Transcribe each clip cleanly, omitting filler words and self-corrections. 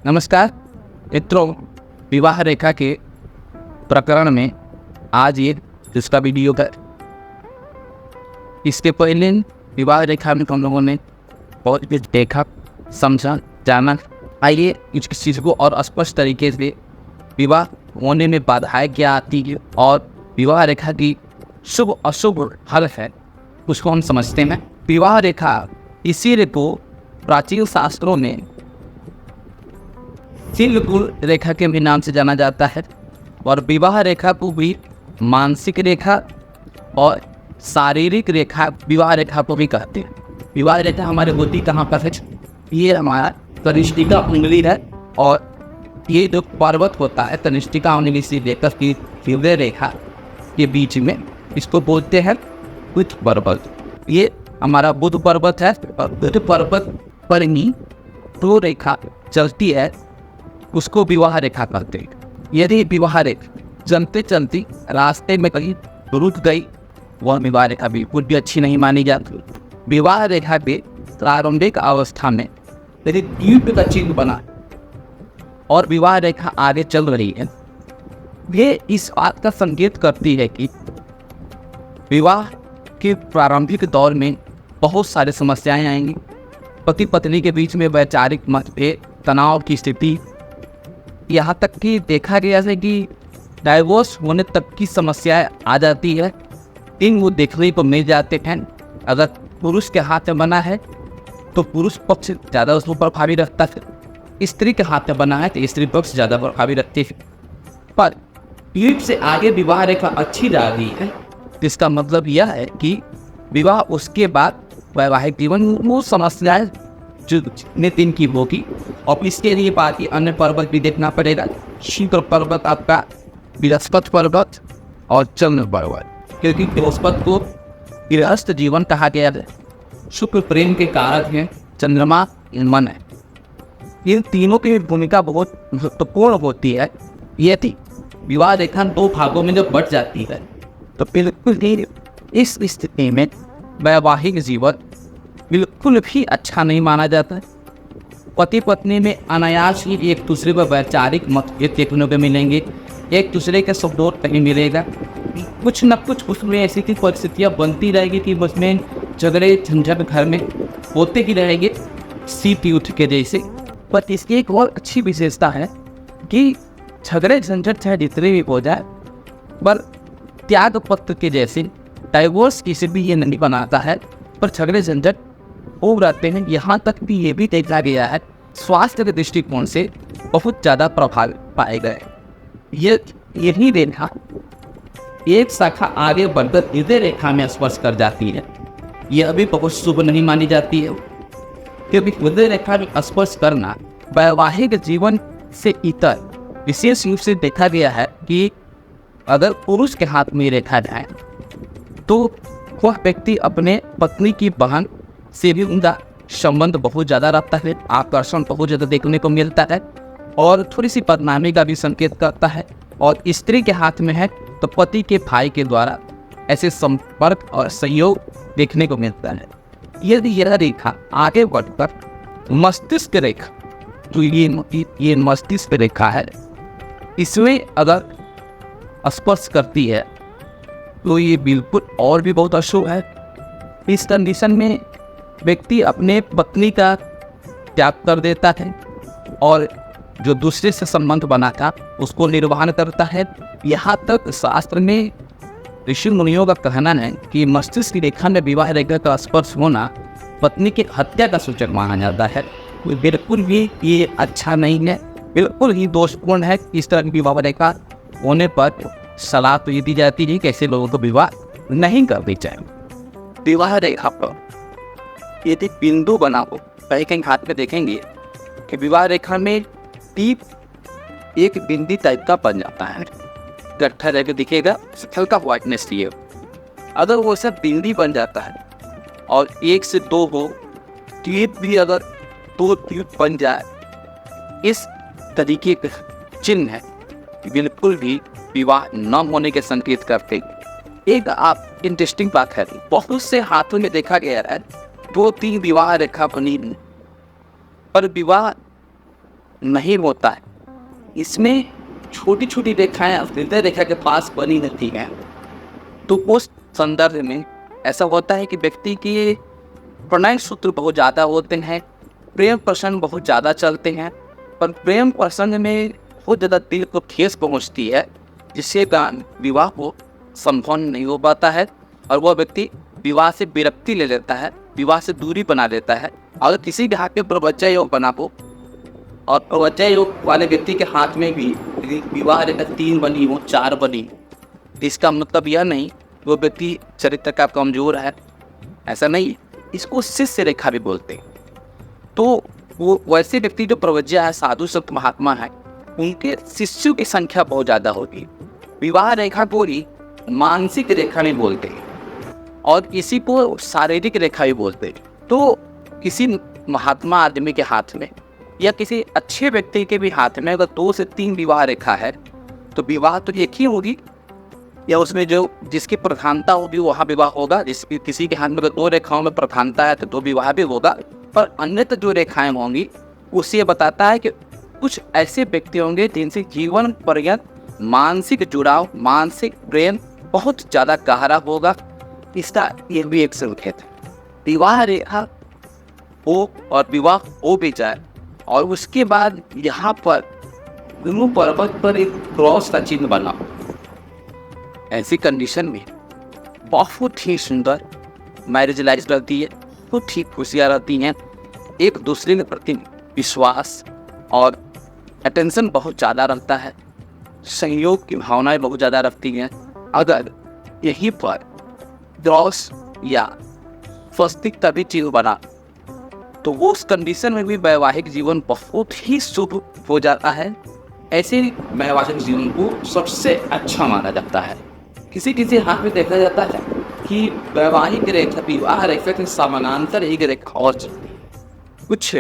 नमस्कार मित्रों, विवाह रेखा के प्रकरण में आज ये दूसरा वीडियो है। इसके पहले विवाह रेखा में हम लोगों ने बहुत कुछ देखा, समझा, जाना। आइए इस चीज़ को और स्पष्ट तरीके से विवाह होने में बाधाएं क्या आती है और विवाह रेखा की शुभ अशुभ हल है, उसको हम समझते हैं। विवाह रेखा इसी को प्राचीन शास्त्रों में शिल्कुल रेखा के भी नाम से जाना जाता है और विवाह रेखा को भी मानसिक रेखा और शारीरिक रेखा विवाह रेखा को भी कहते हैं। विवाह रेखा हमारे होती कहाँ पर है? ये हमारा तनिष्ठिका उंगली है और ये जो पर्वत होता है तनिष्ठिका उंगली से लेकर की हृदय रेखा के बीच में, इसको बोलते हैं बुध पर्वत। ये हमारा बुध पर्वत है और बुध पर्वत पर ही दो रेखा चलती है, उसको विवाह रेखा कहते हैं। यदि विवाह रेखा चलते चलती रास्ते में कहीं रुक गई, वह विवाह रेखा बिल्कुल भी अच्छी नहीं मानी जाती। विवाह रेखा के प्रारंभिक अवस्था में यदि द्वीप का चिन्ह बना और विवाह रेखा आगे चल रही है, ये इस बात का संकेत करती है कि विवाह के प्रारंभिक दौर में बहुत सारी समस्याएं आएंगी। पति पत्नी के बीच में वैचारिक मतभेद, तनाव की स्थिति, यहाँ तक कि देखा गया है कि डाइवोर्स होने तक की समस्याएं आ जाती है। इन वो देखने को मिल जाते हैं। अगर पुरुष के हाथ में बना है तो पुरुष पक्ष ज़्यादा उसको प्रभावी रखता है, स्त्री के हाथ में बना है तो स्त्री पक्ष ज़्यादा प्रभावी रखती है। पर पीठ से आगे विवाह रेखा अच्छी जा रही है, तो इसका मतलब यह है कि विवाह उसके बाद वैवाहिक जीवन वो समस्याएं जो जितने दिन की होगी, और इसके लिए बाकी अन्य पर्वत भी देखना पड़ेगा। शुक्र पर्वत आपका, बृहस्पति पर्वत और चंद्र पर्वत, क्योंकि बृहस्पति को गृहस्थ जीवन कहा गया है, शुक्र प्रेम के कारक हैं, चंद्रमा मन है। इन तीनों की भूमिका बहुत महत्वपूर्ण होती है। यदि विवाह रेखा दो भागों में जब बढ़ जाती है तो बिल्कुल ही इस स्थिति में वैवाहिक जीवन बिल्कुल भी अच्छा नहीं माना जाता है। पति पत्नी में अनायास ही एक दूसरे पर वैचारिक मतभेद देखने को मिलेंगे, एक दूसरे के सपोर्ट कहीं मिलेगा, कुछ न कुछ उसमें ऐसी की परिस्थितियाँ बनती रहेगी कि उसमें झगड़े झंझट घर में होते ही रहेंगे, सीप उठ के जैसे। पर इसकी एक और अच्छी विशेषता है कि झगड़े झंझट चाहे जितने भी हो जाए, पर त्याग पत्र के जैसे डाइवोर्स किसी भी ये नहीं बनाता है, पर झगड़े झंझट हो रहते हैं। यहाँ तक भी ये भी देखा गया है स्वास्थ्य के दृष्टिकोण से बहुत ज़्यादा प्रभाव पाए गए। यही रेखा एक शाखा आगे बढ़कर हृदय रेखा में स्पर्श कर जाती है, यह भी बहुत शुभ नहीं मानी जाती है, क्योंकि हृदय रेखा में स्पर्श करना वैवाहिक जीवन से इतर विशेष रूप से देखा गया है कि अगर पुरुष के हाथ में रेखा जाए तो वह व्यक्ति अपने पत्नी की बहन से भी उनका संबंध बहुत ज़्यादा रखता है, आकर्षण बहुत ज़्यादा देखने को मिलता है और थोड़ी सी बदनामी का भी संकेत करता है। और स्त्री के हाथ में है तो पति के भाई के द्वारा ऐसे संपर्क और सहयोग देखने को मिलता है। यदि यह रेखा आगे बढ़कर मस्तिष्क रेखा, तो ये मस्तिष्क रेखा है, इसमें अगर स्पर्श करती है तो ये बिल्कुल और भी बहुत अशुभ है। इस कंडीशन में व्यक्ति अपने पत्नी का त्याग कर देता है और जो दूसरे से संबंध बना था उसको निर्वहन करता है। यहाँ तक शास्त्र में ऋषि मुनियों का कहना है कि मस्तिष्क रेखा में विवाह रेखा का स्पर्श होना पत्नी की हत्या का सूचक माना जाता है। बिल्कुल भी ये अच्छा नहीं है, बिल्कुल ही दोषपूर्ण है। इस तरह की विवाह रेखा होने पर सलाह तो ये दी जाती है कि ऐसे लोगों को विवाह नहीं करनी चाहिए। विवाह रेखा पर यदि बिंदु बना हो, कहीं हाथ में देखेंगे कि विवाह रेखा में टीप एक बिंदी टाइप का बन जाता है, गट्ठा रहकर दिखेगा, हल्का व्हाइटनेस चाहिए। अगर वो सब बिंदी बन जाता है और एक से दो हो, टीप भी अगर दो टीप बन जाए, इस तरीके का चिन्ह है, बिल्कुल भी विवाह न होने के संकेत करते। एक आप इंटरेस्टिंग बात है, बहुत से हाथों में देखा गया है 2-3 विवाह रेखा बनी, पर विवाह नहीं होता है। इसमें छोटी छोटी रेखाएं हृदय रेखा के पास बनी रहती हैं। तो उस संदर्भ में ऐसा होता है कि व्यक्ति के प्रणय सूत्र बहुत ज़्यादा होते हैं, प्रेम प्रसंग बहुत ज़्यादा चलते हैं, पर प्रेम प्रसंग में बहुत ज़्यादा दिल को ठेस पहुँचती है, जिससे विवाह को संभव नहीं हो पाता है और वह व्यक्ति विवाह से विरक्ति ले लेता है, विवाह से दूरी बना लेता है। अगर किसी के हाथ में प्रवज्जा योग बना हो और प्रवज्जा योग वाले व्यक्ति के हाथ में भी विवाह रेखा 3 बनी हो, 4 बनी, तो इसका मतलब यह नहीं वो व्यक्ति चरित्र का कमजोर है, ऐसा नहीं। इसको शिष्य रेखा भी बोलते हैं। तो वो वैसे व्यक्ति जो प्रवज्जा है, साधु संत महात्मा है, उनके शिष्यों की संख्या बहुत ज़्यादा होगी। विवाह रेखा को ही मानसिक रेखा नहीं बोलते और इसी को शारीरिक रेखा भी बोलते हैं। तो किसी महात्मा आदमी के हाथ में या किसी अच्छे व्यक्ति के भी हाथ में अगर 2 से 3 विवाह रेखा है तो विवाह तो एक ही होगी, या उसमें जो जिसकी प्रधानता होगी वहाँ विवाह होगा। किसी के हाथ में अगर 2 रेखाओं में प्रधानता है तो 2 विवाह भी होगा। पर अन्यथा जो रेखाएं होंगी उससे ये बताता है कि कुछ ऐसे व्यक्ति होंगे जिनसे जीवन पर्यंत मानसिक जुड़ाव, मानसिक प्रेम बहुत ज़्यादा गहरा होगा। इसका ये भी एक संकेत है। विवाह रेखा हो और विवाह हो भी जाए और उसके बाद यहाँ पर दोनों पर्वत पर एक क्रॉस का चिन्ह बना, ऐसी कंडीशन में बहुत ही सुंदर मैरिज लाइफ रहती है, बहुत ही खुशियाँ रहती हैं, एक दूसरे के प्रति विश्वास और अटेंशन बहुत ज़्यादा रहता है, सहयोग की भावनाएं बहुत ज़्यादा रखती हैं। अगर यहीं पर क्रॉस या स्वस्तिक का भी चिन्ह बना तो वो उस कंडीशन में भी वैवाहिक जीवन बहुत ही शुभ हो जाता है। ऐसे वैवाहिक जीवन को सबसे अच्छा माना जाता है। किसी किसी हाथ में देखा जाता है कि वैवाहिक रेखा विवाह रेखा के समानांतर एक रेखा और चलती है। कुछ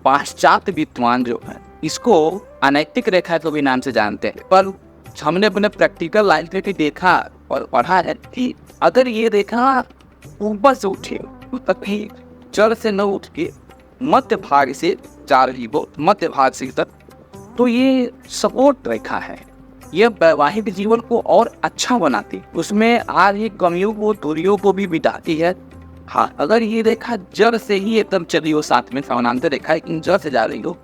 पाश्चात्य विद्वान जो है इसको अनैतिक रेखा को भी नाम से जानते हैं, पर हमने अपने प्रैक्टिकल लाइफ में भी देखा और पढ़ा है कि अगर ये रेखा ऊपर से उठे तो कहीं जड़ से न उठ के मध्य भाग से जा रही हो, मध्य भाग से तक, तो ये सपोर्ट रेखा है। यह वैवाहिक जीवन को और अच्छा बनाती, उसमें आ रही कमियों को, दूरियों को भी मिटाती है। हाँ, अगर ये रेखा जड़ से ही एकदम चली हो, साथ में समानांतर रेखा लेकिन जड़ से जा रही हो,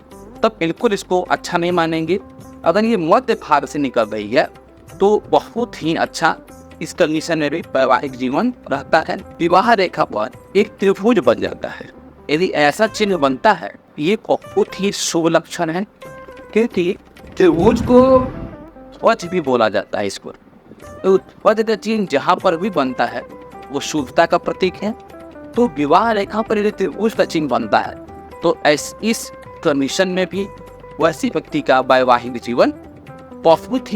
तब बिल्कुल इसको अच्छा नहीं मानेंगे। अगर ये मध्य भाग से निकल रही है तो बहुत ही अच्छा इस कंडीशन में भी वैवाहिक जीवन रहता है। विवाह रेखा पर एक त्रिभुज बन जाता है। यदि ऐसा चिन्ह बनता है ये बहुत ही शुभ लक्षण है, क्योंकि त्रिभुज को ध्वज भी बोला जाता है। इसको तो ध्वज का चिन्ह जहाँ पर भी बनता है वो शुभता का प्रतीक है। तो विवाह रेखा पर यदि त्रिभुज का चिन्ह बनता है तो इस कंडीशन में भी वैसी व्यक्ति का वैवाहिक जीवन बहुत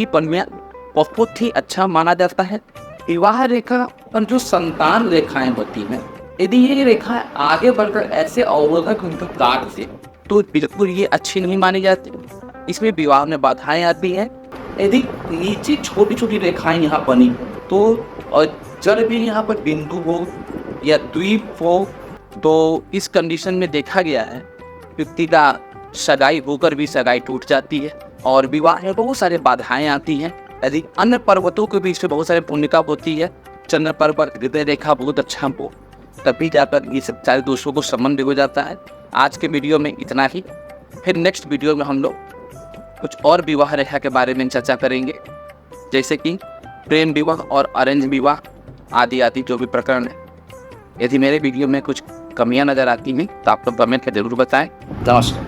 ही अच्छा माना जाता है। विवाह रेखा पर जो संतान रेखाएं होती हैं, यदि ये रेखा आगे बढ़कर ऐसे अवरोधक काट से तो बिल्कुल ये अच्छी नहीं मानी जाती। इसमें विवाह में बाधाएं आती हैं। यदि नीचे छोटी छोटी रेखाएं यहाँ बनी तो और जड़ भी यहाँ पर बिंदु हो या द्वीप हो तो इस कंडीशन में देखा गया है व्यक्ति का सगाई होकर भी सगाई टूट जाती है और विवाह में बहुत सारे बाधाएं आती हैं। यदि अन्य पर्वतों के बीच में बहुत सारे पुण्यता होती है, चंद्र पर्वत, हृदय रेखा बहुत अच्छा हो, तभी जाकर ये सब सारे दोषों को संबंध हो जाता है। आज के वीडियो में इतना ही। फिर नेक्स्ट वीडियो में हम लोग कुछ और विवाह रेखा के बारे में चर्चा करेंगे, जैसे कि प्रेम विवाह और अरेंज विवाह आदि आदि जो भी प्रकरण है। यदि मेरे वीडियो में कुछ कमियां नज़र आती हैं तो आप लोग कमेंट में ज़रूर बताएं। नमस्कार।